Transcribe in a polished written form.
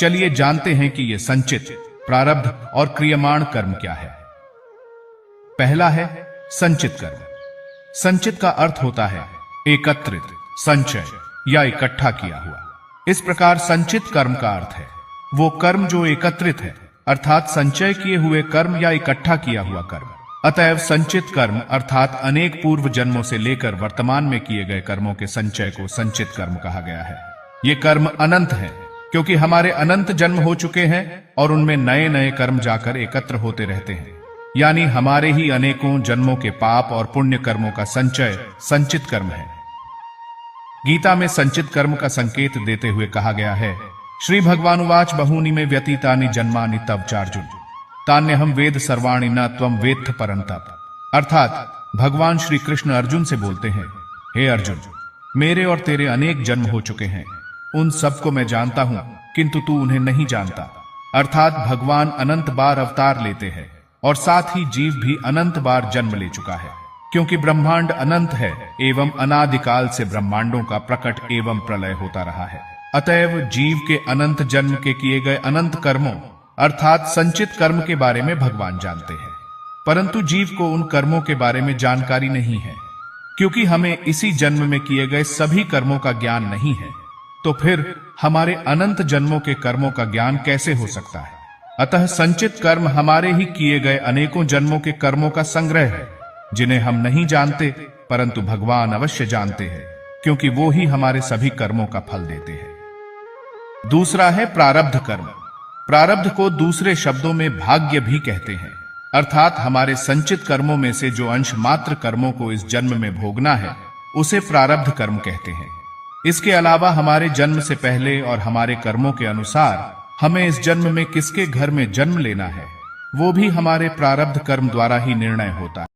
चलिए जानते हैं कि ये संचित, प्रारब्ध और क्रियमाण कर्म क्या है। पहला है संचित कर्म। संचित का अर्थ होता है एकत्रित, संचय या इकट्ठा किया हुआ। इस प्रकार संचित कर्म का अर्थ है वो कर्म जो एकत्रित है, अर्थात संचय किए हुए कर्म या इकट्ठा किया हुआ कर्म। अतएव संचित कर्म अर्थात अनेक पूर्व जन्मों से लेकर वर्तमान में किए गए कर्मों के संचय को संचित कर्म कहा गया है। ये कर्म अनंत हैं, क्योंकि हमारे अनंत जन्म हो चुके हैं और उनमें नए नए कर्म जाकर एकत्र होते रहते हैं। यानी हमारे ही अनेकों जन्मों के पाप और पुण्य कर्मों का संचय संचित कर्म है। गीता में संचित कर्म का संकेत देते हुए कहा गया है, श्री भगवानुवाच बहूनि में व्यतीतानि जन्मानि तव चार्जुन तान्यहम वेद सर्वाणि न त्वम वेत्थ परंतप। अर्थात भगवान श्री कृष्ण अर्जुन से बोलते हैं, हे अर्जुन, मेरे और तेरे अनेक जन्म हो चुके हैं, उन सबको मैं जानता हूं, किंतु तू उन्हें नहीं जानता। अर्थात भगवान अनंत बार अवतार लेते हैं और साथ ही जीव भी अनंत बार जन्म ले चुका है, क्योंकि ब्रह्मांड अनंत है एवं अनादिकाल से ब्रह्मांडों का प्रकट एवं प्रलय होता रहा है। अतएव जीव के अनंत जन्म के किए गए अनंत कर्मों अर्थात संचित कर्म के बारे में भगवान जानते हैं, परंतु जीव को उन कर्मों के बारे में जानकारी नहीं है, क्योंकि हमें इसी जन्म में किए गए सभी कर्मों का ज्ञान नहीं है। तो फिर हमारे अनंत जन्मों के कर्मों का ज्ञान कैसे हो सकता है? अतः संचित कर्म हमारे ही किए गए अनेकों जन्मों के कर्मों का संग्रह है, जिन्हें हम नहीं जानते, परंतु भगवान अवश्य जानते हैं, क्योंकि वो ही हमारे सभी कर्मों का फल देते हैं। दूसरा है प्रारब्ध कर्म। प्रारब्ध को दूसरे शब्दों में भाग्य भी कहते हैं, अर्थात हमारे संचित कर्मों में से जो अंश मात्र कर्मों को इस जन्म में भोगना है, उसे प्रारब्ध कर्म कहते हैं। इसके अलावा हमारे जन्म से पहले और हमारे कर्मों के अनुसार हमें इस जन्म में किसके घर में जन्म लेना है, वो भी हमारे प्रारब्ध कर्म द्वारा ही निर्णय होता है।